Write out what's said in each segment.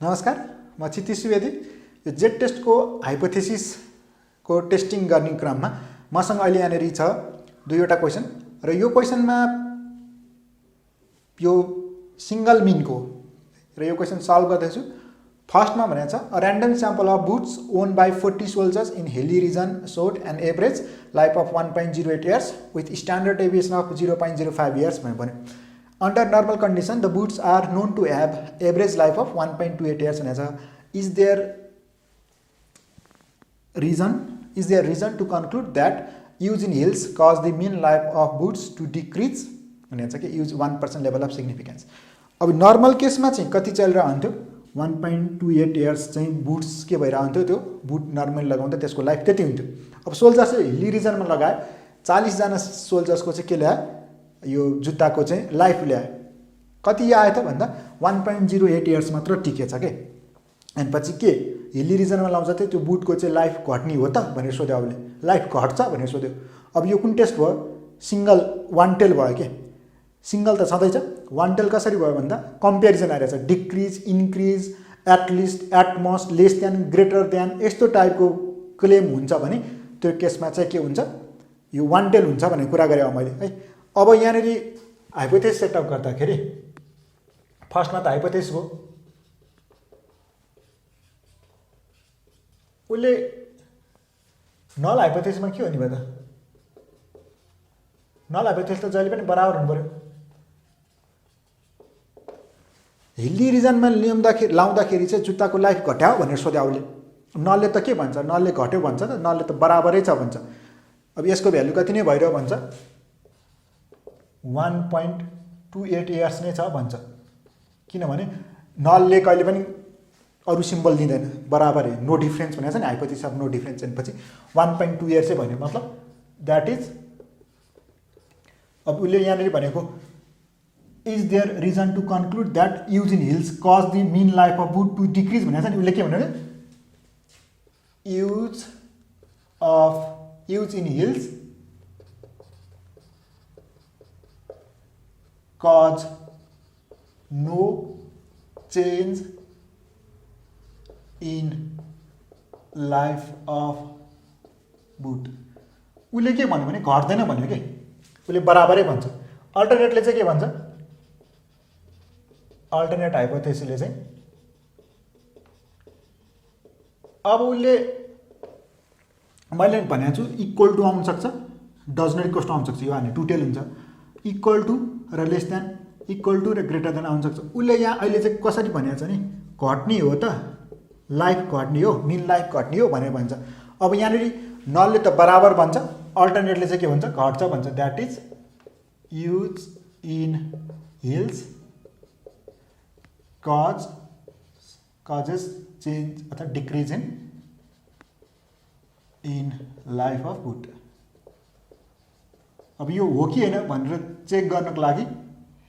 नमस्कार, म क्षितिज सुवेदी। यो जेट टेस्टको हाइपोथेसिसको टेस्टिङ गर्ने क्रममा मसँग अहिले यहाँनिर छ दुईवटा क्वेसन र यो क्वेसनमा यो सिंगल मिनको र यो क्वेसन सल्भ गर्दैछु। फर्स्टमा भनेको छ a random sample of boots owned by 40 soldiers in hilly region showed an average life of 1.08 years with standard deviation of 0.05 years भन्यो। Under normal condition, the boots are known to have average life of 1.28 years. Is there reason to conclude that use in heels cause the mean life of boots to decrease? Use 1% level of significance. अब normal case में चाहिँ कति चलिरहन्थ्यो 1.28 years चाहिँ boots के भइरहन्थ्यो त्यो boot normal लगाउँदा त्यसको life त्यति हुन्थ्यो। अब सोल्जर्स हिली रिजनमा लगाए 40 जना सोल्जर्स को चाहिँ के ल्यायो यो जुत्ताको चाहिँ लाइफ ल्यायो कति आयो त भन्दा 1.08 इयर्स मात्र टिकेछ के। अनि पछि के हिली रिजनमा लाउँछ त त्यो बुटको चाहिँ लाइफ घट्ने हो त भनेर सोध्यो। अबले लाइफ घट्छ भनेर सोध्यो। अब यो कुन टेस्ट भयो सिंगल वान टेल भयो के। सिंगल त छँदैछ वान टेल कसरी भयो भन्दा कम्पेरिजन आइरहेछ decrease increase at least at most less than greater than यस्तो टाइपको क्लेम हुन्छ भने त्यो केसमा चाहिँ के हुन्छ यो वान टेल हुन्छ भन्ने कुरा गरे मैले है। अब यहाँनिर हाइपोथेसिस सेटअप गर्दाखेरि फर्स्टमा त हाइपोथेसिस हो उसले नल हाइपोथेसिसमा के हो नि भयो त नल हाइपोथेसिस त जहिले पनि बराबर हुनु पर्यो। हिली रिजनमा लाउँदाखेरि चाहिँ जुत्ताको लाइफ घट्यायो भनेर सोध्यो उसले। नलले त के भन्छ नलले घट्यो भन्छ त नलले त बराबरै छ भन्छ। अब यसको भ्यालु कति नै भइरह्यो भन्छ 1.28 इयर्स नै छ भन्छ किनभने नलले कहिले पनि अरु सिम्बल दिँदैन बराबर नो डिफरेन्स भनेको छ नि हाइपोथेसिस अफ नो डिफरेन्स पछि 1.2 इयर्स भन्यो मतलब द्याट इज। अब उसले यहाँनिर भनेको is there reason to conclude that use in hills cause the mean life of boot to decrease भनेको छ नि। उसले के भन्यो use in hills cause no change in life of boot। उसले के भन्यो भने घट्दैन भन्यो के उसले बराबरै भन्छ। अल्टरनेटले चाहिँ के भन्छ अल्टरनेट हाइपोथेसिसले चाहिँ अब उसले मैले भनेको छु इक्वल टु आउन सक्छ डज नट इक्वल टु आउन सक्छ यो हाने टु टेल हुन्छ इक्वल टु र लेस देन इक्वल टु र ग्रेटर देन आउन सक्छ। उसले यहाँ अहिले चाहिँ कसरी भनेको छ नि घट्ने हो त लाइफ घट्ने हो मिन लाइफ घट्ने हो भनेर भन्छ। अब यहाँनिर नलले त बराबर भन्छ अल्टरनेटले चाहिँ के भन्छ घट्छ भन्छ that is use in hills causes change अथवा decrease in life of boot. अब यो हो कि होइन भनेर चेक गर्नको लागि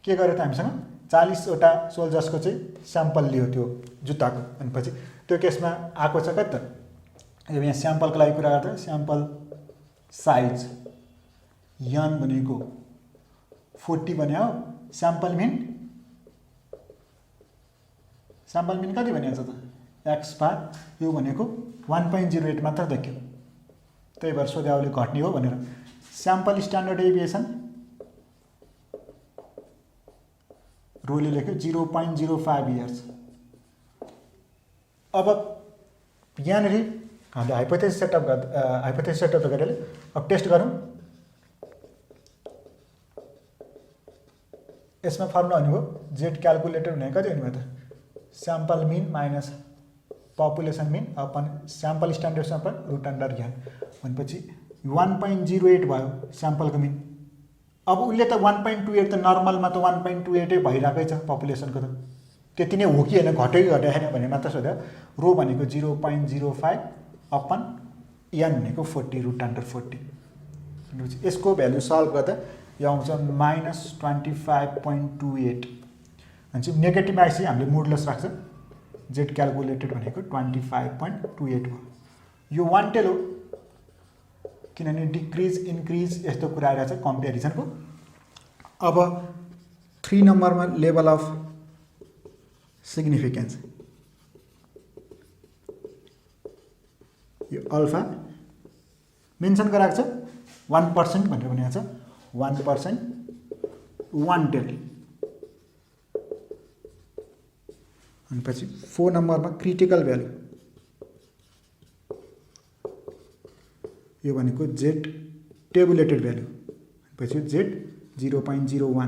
के गर्यो त हामीसँग 40वटा सोल्जर्सको चाहिँ स्याम्पल लियो त्यो जुत्ताको। अनि पछि त्यो केसमा आएको छ कति त यहाँ स्याम्पलको लागि कुरा गर्दा स्याम्पल साइज यन भनेको 40 भन्यो स्याम्पल मिन कति भनेको छ त एक्स बार यो भनेको 1.08 मात्र देखियो त्यही भएर सोध्याउले घट्ने हो भनेर। स्याम्पल स्ट्यान्डर्ड डेभिएसन रोले लेख्यो 0.05 इयर्स। अब यहाँनिर हामीले हाइपोथेसिस सेटअप गरेर अब टेस्ट गरौँ। यसमा फर्मुला हुने भयो जेड क्याल्कुलेटर हुने कति हुने भयो त sample mean minus population mean upon sample standard sample root under ज्ञान भनेपछि 1.08 भयो स्याम्पलको मिन। अब उसले त 1.28 त नर्मलमा त 1.28 भइरहेकै छ पपुलेसनको त त्यति नै हो कि हैन घट्यो कि घटेको छैन भन्ने मात्र सोध्यो। रो भनेको 0.05 अपन n भनेको 40 रुट अंडर 40। यसको भ्यालु सल्भ गर्दा यो आउँछ -25.28 अनि नेगेटिभ आइसि हामीले मोडुलस राख्छ जेड क्याल्कुलेटेड भनेको 25.28 हो। यो वान टेल हो किनभने डिक्रिज इन्क्रिज यस्तो कुरा आइरहेछ कम्पेरिजनको। अब 3 नम्बरमा लेभल अफ सिग्निफिकेन्स यो अल्फा मेन्सन गराएको छ 1% भनेर भनेको छ 1% 1 टेल अनि पछि 4 नम्बरमा क्रिटिकल भ्यालु यो भनेको जेड टेबुलेटेड भ्यालु पछि जेड 0.01 मा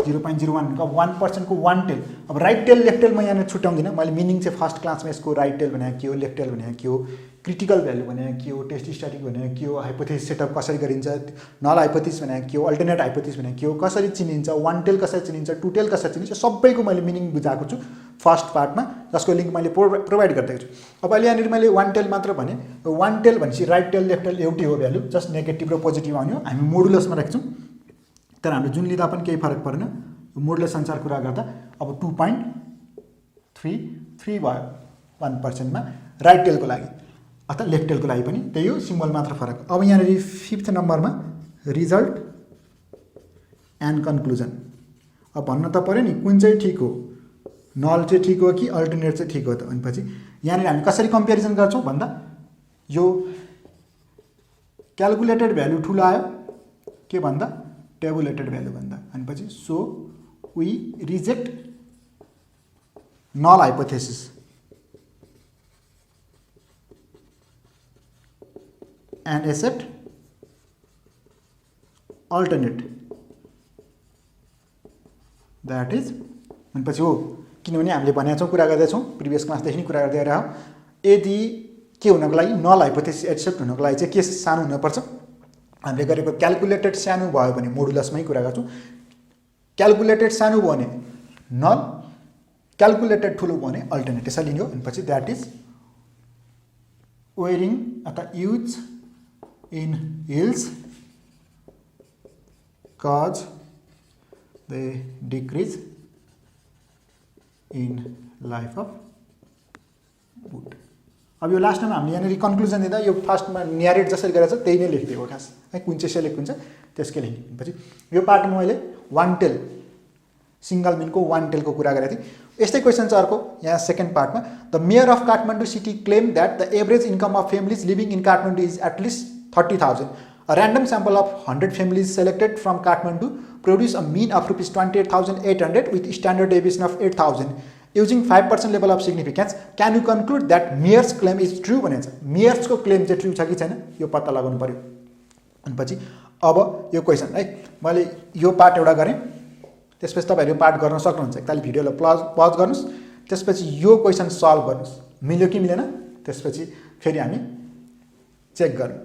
0.01 अब 1% को 1 टेल अब राइट टेल लेफ्ट टेल म यहाँ छुट्याउँदिनँ मैले मिनिङ चाहिँ फर्स्ट क्लासमा यसको राइट टेल भनेको के हो लेफ्ट टेल भनेको के हो क्रिटिकल भ्यालु भनेको के हो टेस्ट स्ट्याटिक भनेको के हो हाइपोथेसिस सेटअप कसरी गरिन्छ नल हाइपोथेसिस भनेको के हो अल्टरनेट हाइपोथेसिस भनेको के हो कसरी चिनिन्छ 1 टेल कसरी चिनिन्छ 2 टेल कसरी चिनिन्छ सबैको मैले मिनिङ बुझाएको छु फर्स्ट पार्टमा जसको लिङ्क मैले प्रोभाइड गरिदिएको छु अब अहिले यहाँनिर मैले 1 टेल मात्र भने 1 टेल भनेपछि राइट टेल लेफ्ट टेल एउटै हो भ्यालु जस्ट नेगेटिभ र पोजिटिभ आउने हो हामी मोडुलसमा राख्छौँ तर हाम्रो जुन लिँदा पनि केही फरक परेन मोडुलस अनुसार कुरा गर्दा अब 2.33 भयो 1% मा राइट टेलको लागि अथवा लेफ्ट टेलको लागि पनि त्यही हो सिम्बल मात्र फरक अब यहाँनिर 5th नम्बरमा रिजल्ट एन्ड कन्क्लुजन अब भन्न त पर्यो नि कुन चाहिँ ठिक हो नल चाहिँ ठिक हो कि अल्टरनेट चाहिँ ठिक हो त भनेपछि यहाँनिर हामी कसरी कम्पेरिजन गर्छौँ भन्दा यो क्यालकुलेटेड भ्यालु ठुलो आयो के भन्दा टेबुलेटेड भ्यालु भन्दा अनि पछि so we reject null hypothesis and accept alternate that is भनेपछि हो किनभने हामीले भनेका छौँ कुरा गर्दैछौँ प्रिभियस क्लासदेखि नै कुरा गर्दै आएर यदि के हुनको लागि नल हाइपोथेसिस एक्सेप्ट हुनको लागि चाहिँ के सानो हुनुपर्छ हामीले गरेको क्यालकुलेटेड सानो भयो भने मोडुलसमै कुरा गर्छौँ क्यालकुलेटेड सानो भयो भने नल क्यालकुलेटेड ठुलो भयो भने अल्टरनेट यसरी लिने हो भनेपछि द्याट इज वेयरिङ अथवा use in hills cause they decrease in life of boot अब यो लास्टमा हामीले यहाँनिर कन्क्लुजन दिँदा यो फर्स्टमा न्यारेट जसरी गरेको छ त्यही नै लेखिदिएको खास है कुन चाहिँ सेलेक्ट हुन्छ त्यसकै लेख्ने पछि यो पार्टमा मैले 1 टेल सिंगल मिनको 1 टेलको कुरा गरेको थिएँ यस्तै क्वेसन छ अर्को यहाँ सेकेन्ड पार्टमा the mayor of Kathmandu city claim that the average income of families living in Kathmandu is at least 30,000 a random sample of 100 families selected from Kathmandu produce a mean of rupees 28,800 with standard deviation of 8,000 using 5% level of significance. Can you conclude that mayor's claim is true? भनेछ mayor's को claim चाहिँ true छ कि छैन यो पत्ता लगाउनु पर्यो अनि पछि अब यो क्वेसन है मैले यो पार्ट एउटा गरेँ त्यसपछि तपाईहरु यो पार्ट गर्न सक्नुहुन्छ एकतालि भिडियोलाई पज गर्नुस् त्यसपछि यो क्वेसन सल्भ गर्नुस् मिल्यो कि मिलेन त्यसपछि फेरि हामी चेक गरौँ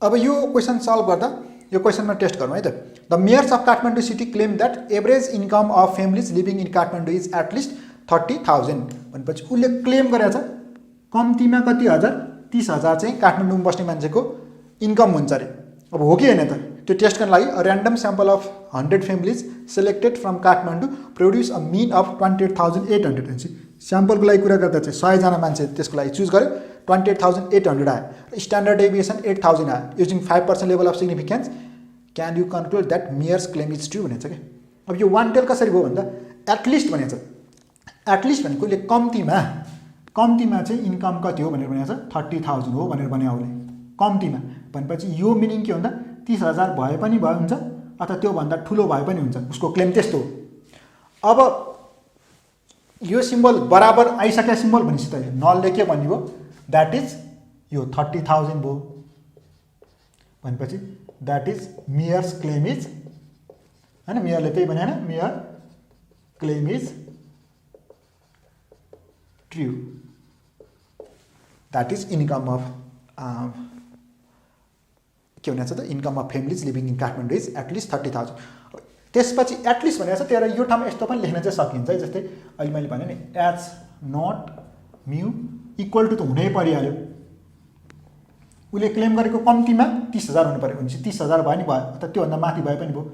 अब यो क्वेसन सल्भ गर्दा यो क्वेसनमा टेस्ट गरौँ है त the mayor's of Kathmandu city claim that average income of families living in Kathmandu is at least 30,000 भनेपछि उसले क्लेम गरेको छ कम्तीमा कति हजार 30,000 चाहिँ काठमाडौँमा बस्ने मान्छेको इन्कम हुन्छ अरे अब हो कि हैन त त्यो टेस्ट गर्न लागि random sample of 100 families selected from Kathmandu produce a mean of 28,800 भनेपछि स्याम्पलको लागि कुरा गर्दा चाहिँ 100 जना मान्छे त्यसको लागि चुज गर्यो 28,800 आयो स्ट्यान्डर्ड डेभिएसन 8,000 आयो using 5% level of significance can you conclude that mayor's claim is true भनेछ के अब यो 1 टेल कसरी भयो भन्दा एटलिस्ट भनेछ एटलिस्ट भनेको ले कम्तीमा चाहिँ इन्कम कति हो भनेर भनेछ 30,000 हो भनेर भन्यो उसले कम्तीमा भनेपछि यो मिनिङ के भन्दा 30,000 भए पनि भयो हुन्छ अथवा त्यो भन्दा ठुलो भए पनि हुन्छ उसको क्लेम त्यस्तो हो अब यो सिम्बल बराबर आइसकेको सिम्बल भनेपछि त नलले के भन्यो द्याट इज यो 30,000 भयो भनेपछि that is mayor's claim is हैन मेयरले त्यही भने हैन mayor claim is true that is income of के भन्छ त income of families living in Kathmandu is at least 30,000 त्यसपछि एटलिस्ट भनेको छ तर यो ठाउँमा यस्तो पनि लेख्न चाहिँ सकिन्छ है जस्तै अहिले मैले भने नि एच नट म्यु इक्वल टु त हुनै परिहाल्यो उसले क्लेम गरेको कम्तीमा 30,000 हुनु पर्यो भनेपछि 30,000 भयो नि भयो अथवा त्योभन्दा माथि भए पनि भयो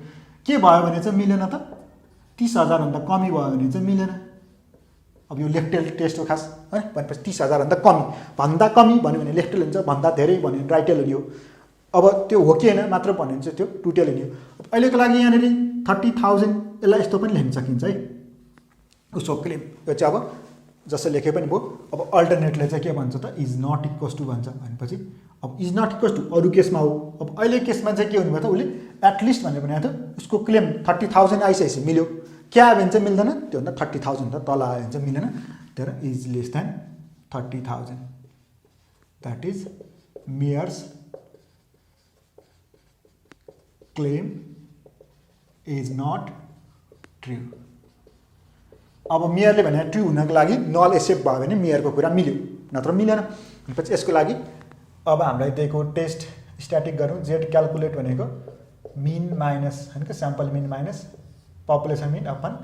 के भयो भने चाहिँ मिलेन त 30,000 भन्दा कमी भयो भने चाहिँ मिलेन अब यो लेफ्ट टेस्ट हो खास है भनेपछि 30,000 भन्दा कमी भन्यो भने लेफ्ट टेल हुन्छ भन्दा धेरै भन्यो भने राइट टेल लियो अब त्यो हो कि हैन मात्र भन्यो भने चाहिँ त्यो टु टेल लियो अहिलेको लागि यहाँनिर 30,000 यसलाई यस्तो पनि लेख्न सकिन्छ है उसको क्लेम यो चाहिँ अब जसले लेखे पनि भयो। अब अल्टरनेटले चाहिँ के भन्छ त इज नट इक्वल्स टु भन्छ भनेपछि अब इज नट इक्वल्स टु अरू केसमा हो। अब अहिले केसमा चाहिँ के हुनु भयो त उसले एटलिस्ट भनेर भनेको थियो उसको क्लेम 30,000 आइसकेपछि मिल्यो। क्या आयो भने चाहिँ मिल्दैन, त्योभन्दा 30,000 त तल आयो भने चाहिँ मिलेन। तर is less than 30,000 that is mayor's claim is not true. अब मेयरले भने ट्रु हुनको लागि नल एक्सेप्ट भयो भने मेयरको कुरा मिल्यो, नत्र मिलेन। भनेपछि यसको लागि अब हामीलाई दिएको टेस्ट स्ट्याटिक गरौँ। जेड क्यालकुलेट भनेको मिन माइनस होइन कि sample mean minus population mean upon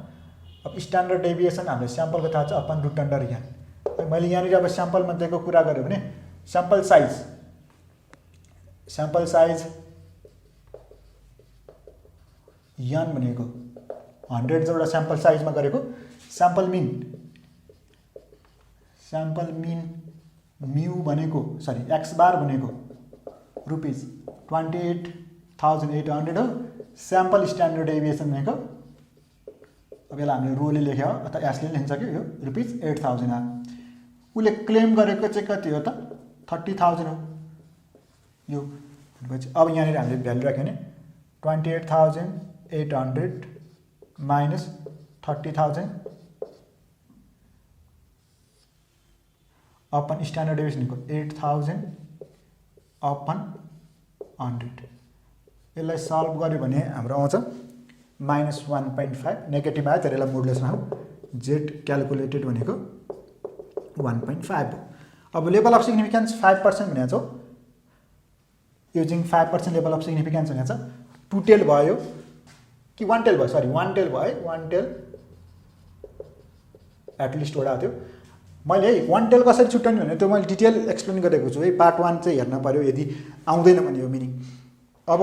अब स्ट्यान्डर्ड डेभिएसन हामीले स्याम्पलको थाहा छ अपन रुट अन्डर यान। मैले यहाँनिर अब स्याम्पलमा दिएको कुरा गरेँ भने स्याम्पल साइज यान भनेको 100 जोडा स्याम्पल साइजमा गरेको स्याम्पल मिन म्यू भनेको सरी एक्स बार भनेको रुपिज 28,800 हो। स्याम्पल स्ट्यान्डर्ड डेभिएसन भनेको अब यसलाई हामीले रोले लेख्यो अथवा एसले लेख्न सक्यो यो रुपिज 8,000 आयो। उसले क्लेम गरेको चाहिँ कति हो त 30,000 हो यो। भनेपछि अब यहाँनिर हामीले भ्यालु राख्यो भने 28,800 माइनस 30,000 अपन स्ट्यान्डर्ड डेभिएसनको 8,000 अपन 100। यसलाई सल्भ गर्यो भने हाम्रो आउँछ -1.5 नेगेटिभ आयो तर यसलाई मोडुलसमा हो। जेड क्यालकुलेटेड भनेको 1.5 हो। अब लेभल अफ सिग्निफिकेन्स 5% भनेको छ। युजिङ 5% लेभल अफ सिग्निफिकेन्स भनेको छ 2 टेल भयो कि 1 टेल भयो, सरी 1 टेल भयो। 1 टेल एटलिस्ट वटा थियो। मैले 1 टेल कसरी छुट्याउने भने त्यो मैले डिटेल एक्सप्लेन गरेको छु है। पार्ट 1 चाहिँ हेर्न पर्यो यदि आउँदैन भने यो मिनिङ। अब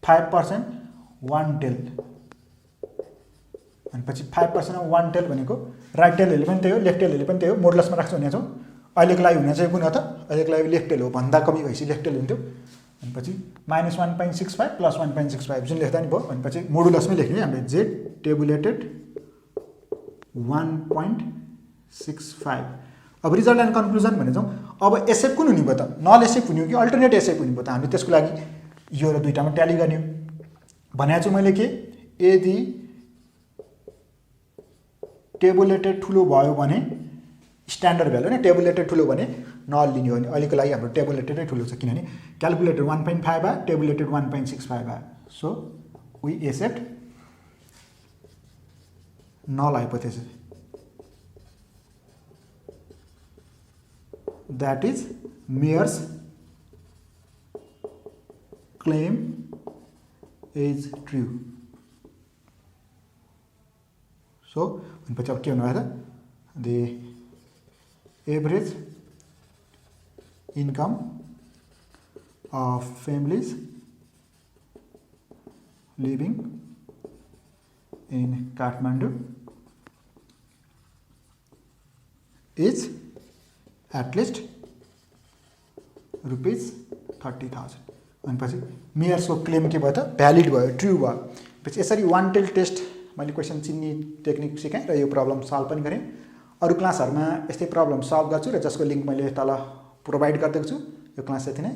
5% 1 टेल भनेपछि 5% 1 टेल भनेको राइट टेलहरूले पनि त्यही हो, लेफ्ट टेलहरूले पनि त्यही हो। मोडुलसमा राख्छु भनेको छौँ। अहिलेको लागि हुने चाहिँ कुन हो त, अहिलेको लागि लेफ्ट टेल हो, भन्दा कमी भएपछि लेफ्ट टेल हुन्थ्यो। भनेपछि -1.65 + 1.65 जुन लेख्दा नि भयो। भनेपछि मोडुलसमै लेख्ने हामीले जेड टेबुलेटेड 1.65। अब रिजल्ट एन्ड कन्क्लुजन भने जाउँ। अब एसेप कुन हुने भयो त, नल एसेप हुने हो कि अल्टरनेट एसेप हुने भयो त। हामीले त्यसको लागि यो र दुईटामा ट्याली गर्ने भनेको छु मैले के, यदि टेबुलेटेड ठुलो भयो भने स्ट्यान्डर्ड भ्यालु होइन, टेबुलेटेड ठुलो भने नल लिने हो भने अहिलेको लागि हाम्रो टेबुलेटेडै ठुलो छ किनभने क्यालकुलेटेड 1.5 आयो, टेबुलेटेड 1.65 आयो। So we accept null hypothesis that is Mayer's claim is true. So भनेपछि अब के हुनु भयो त, the average income of families living in Kathmandu is at least rupees 30,000। भनेपछि मेयर्सको क्लेम के भयो त, भ्यालिड भयो, ट्रु भयो। पछि यसरी 1 टेल टेस्ट मैले क्वेसन चिन्ने टेक्निक सिकाएँ र यो प्रब्लम सल्भ पनि गरेँ। अरू क्लासहरूमा यस्तै प्रब्लम सल्भ गर्छु र जसको लिङ्क मैले तल प्रोभाइड गरिदिएको छु। यो क्लास यति नै।